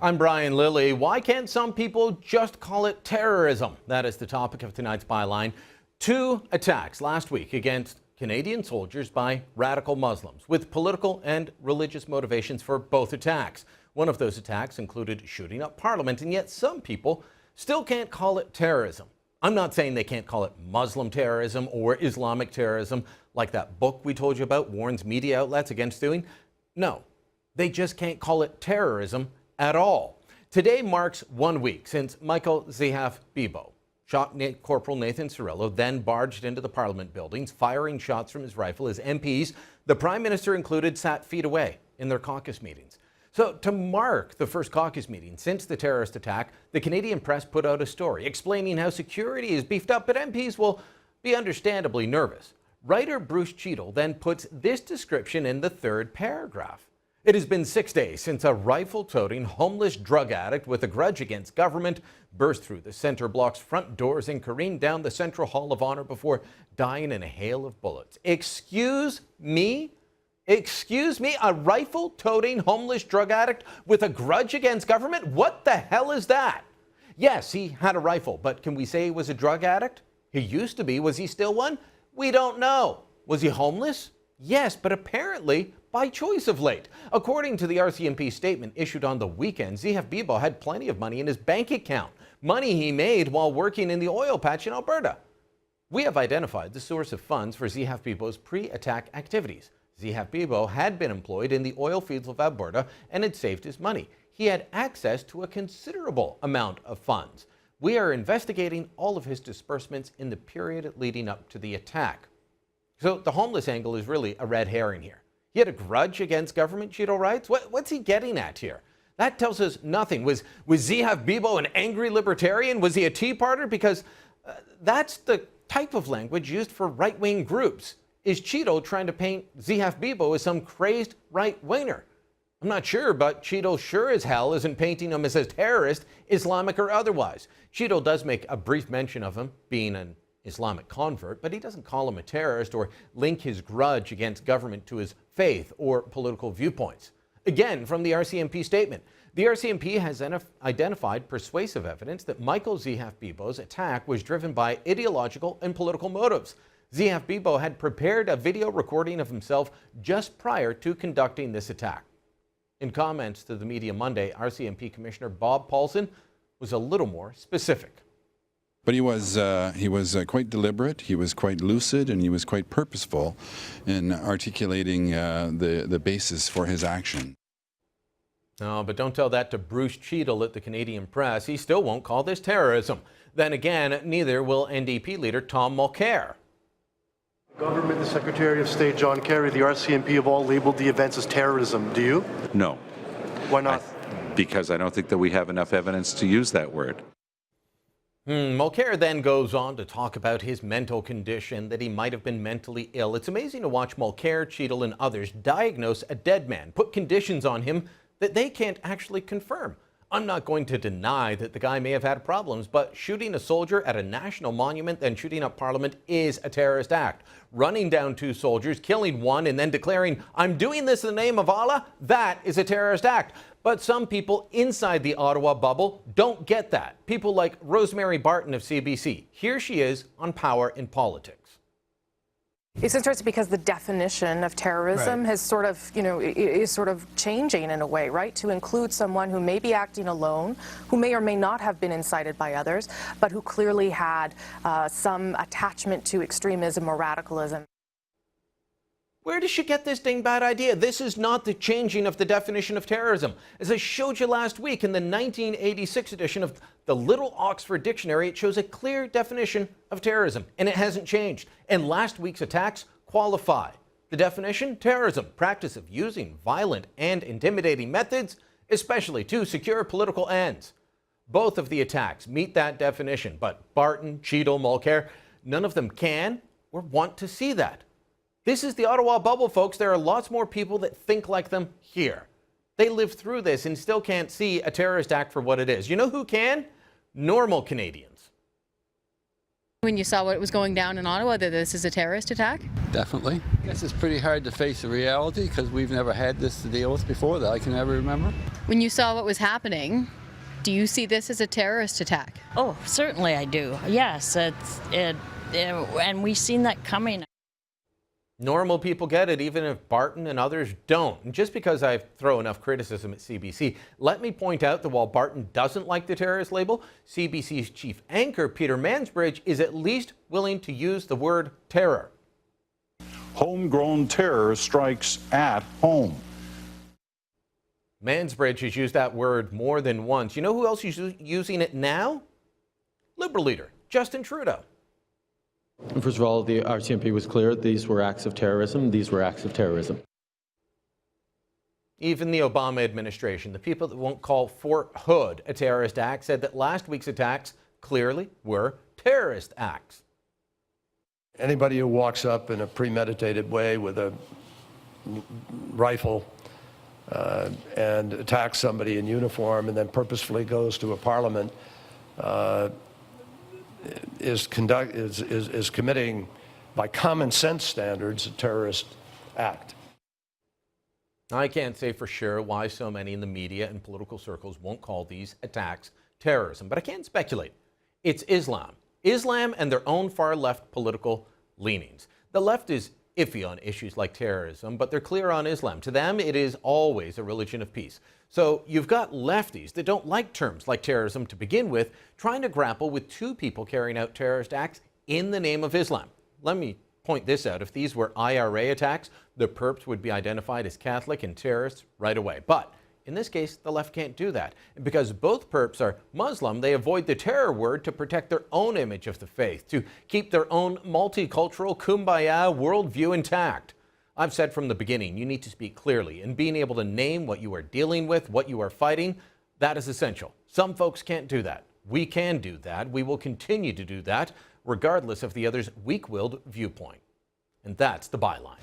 I'm Brian Lilly. Why can't some people just call it terrorism? That is the topic of tonight's Byline. 2 attacks last week against Canadian soldiers by radical Muslims with political and religious motivations for both attacks. One of those attacks included shooting up Parliament, and yet some people still can't call it terrorism. I'm not saying they can't call it Muslim terrorism or Islamic terrorism, like that book we told you about warns media outlets against doing. No, they just can't call it terrorism at all. Today marks 1 week since Michael Zehaf Bibeau shot Corporal Nathan Cirillo, then barged into the Parliament buildings, firing shots from his rifle as MPs, the Prime Minister included, sat feet away in their caucus meetings. So to mark the first caucus meeting since the terrorist attack, the Canadian press put out a story explaining how security is beefed up, but MPs will be understandably nervous. Writer Bruce Cheadle then puts this description in the 3rd paragraph. It has been 6 days since a rifle-toting homeless drug addict with a grudge against government burst through the Centre Block's front doors and careened down the Central Hall of Honor before dying in a hail of bullets. Excuse me? Excuse me? A rifle-toting homeless drug addict with a grudge against government? What the hell is that? Yes, he had a rifle, but can we say he was a drug addict? He used to be. Was he still one? We don't know. Was he homeless? Yes, but apparently by choice of late. According to the RCMP statement issued on the weekend, Zehaf Bibeau had plenty of money in his bank account, money he made while working in the oil patch in Alberta. We have identified the source of funds for Zehaf Bibeau's pre-attack activities. Zehaf Bibeau had been employed in the oil fields of Alberta and had saved his money. He had access to a considerable amount of funds. We are investigating all of his disbursements in the period leading up to the attack. So the homeless angle is really a red herring here. He had a grudge against government, Cheadle writes. What's he getting at here? That tells us nothing. Was Zehaf Bibeau an angry libertarian? Was he a Tea Partier? Because that's the type of language used for right-wing groups. Is Cheadle trying to paint Zehaf Bibeau as some crazed right-winger? I'm not sure, but Cheadle sure as hell isn't painting him as a terrorist, Islamic or otherwise. Cheadle does make a brief mention of him being an Islamic convert, but he doesn't call him a terrorist or link his grudge against government to his faith or political viewpoints. Again, from the RCMP statement, the RCMP has identified persuasive evidence that Michael Zehaf Bibeau's attack was driven by ideological and political motives. Zehaf Bibeau had prepared a video recording of himself just prior to conducting this attack. In comments to the media Monday, RCMP Commissioner Bob Paulson was a little more specific. But he was quite deliberate, he was quite lucid, and he was quite purposeful in articulating the basis for his action. No, but don't tell that to Bruce Cheadle at the Canadian Press. He still won't call this terrorism. Then again, neither will NDP leader Tom Mulcair. Government, the Secretary of State John Kerry, the RCMP have all labeled the events as terrorism. Do you? No. Why not? Because I don't think that we have enough evidence to use that word. Mulcair then goes on to talk about his mental condition, that he might have been mentally ill. It's amazing to watch Mulcair, Cheadle and others diagnose a dead man, put conditions on him that they can't actually confirm. I'm not going to deny that the guy may have had problems, but shooting a soldier at a national monument, then shooting up Parliament is a terrorist act. Running down 2 soldiers, killing one, and then declaring, "I'm doing this in the name of Allah," that is a terrorist act. But some people inside the Ottawa bubble don't get that. People like Rosemary Barton of CBC. Here she is on Power in Politics. It's interesting because the definition of terrorism has sort of, is sort of changing in a way, right? To include someone who may be acting alone, who may or may not have been incited by others, but who clearly had some attachment to extremism or radicalism. Where did she get this ding-bad idea? This is not the changing of the definition of terrorism. As I showed you last week in the 1986 edition of the Little Oxford Dictionary, it shows a clear definition of terrorism, and it hasn't changed. And last week's attacks qualify. The definition: terrorism, practice of using violent and intimidating methods, especially to secure political ends. Both of the attacks meet that definition, but Barton, Cheadle, Mulcair, none of them can or want to see that. This is the Ottawa bubble, folks. There are lots more people that think like them here. They lived through this and still can't see a terrorist act for what it is. You know who can? Normal Canadians. When you saw what was going down in Ottawa, that this is a terrorist attack? Definitely. I guess it's pretty hard to face the reality because we've never had this to deal with before that I can ever remember. When you saw what was happening, do you see this as a terrorist attack? Oh, certainly I do. Yes, and we've seen that coming. Normal people get it, even if Barton and others don't. And just because I throw enough criticism at CBC, let me point out that while Barton doesn't like the terrorist label, CBC's chief anchor, Peter Mansbridge, is at least willing to use the word terror. Homegrown terror strikes at home. Mansbridge has used that word more than once. You know who else is using it now? Liberal leader Justin Trudeau. First of all, the RCMP was clear these were acts of terrorism. These were acts of terrorism. Even the Obama administration, the people that won't call Fort Hood a terrorist act, said that last week's attacks clearly were terrorist acts. Anybody who walks up in a premeditated way with a rifle and attacks somebody in uniform and then purposefully goes to a parliament is committing, by common sense standards, a terrorist act. I can't say for sure why so many in the media and political circles won't call these attacks terrorism, but I can speculate. It's Islam. Islam and their own far-left political leanings. The left is iffy on issues like terrorism, but they're clear on Islam. To them, it is always a religion of peace. So you've got lefties that don't like terms like terrorism to begin with, trying to grapple with two people carrying out terrorist acts in the name of Islam. Let me point this out. If these were IRA attacks, the perps would be identified as Catholic and terrorists right away. But in this case, the left can't do that. And because both perps are Muslim, they avoid the terror word to protect their own image of the faith, to keep their own multicultural kumbaya worldview intact. I've said from the beginning, you need to speak clearly, and being able to name what you are dealing with, what you are fighting, that is essential. Some folks can't do that. We can do that. We will continue to do that, regardless of the other's weak-willed viewpoint. And that's the byline.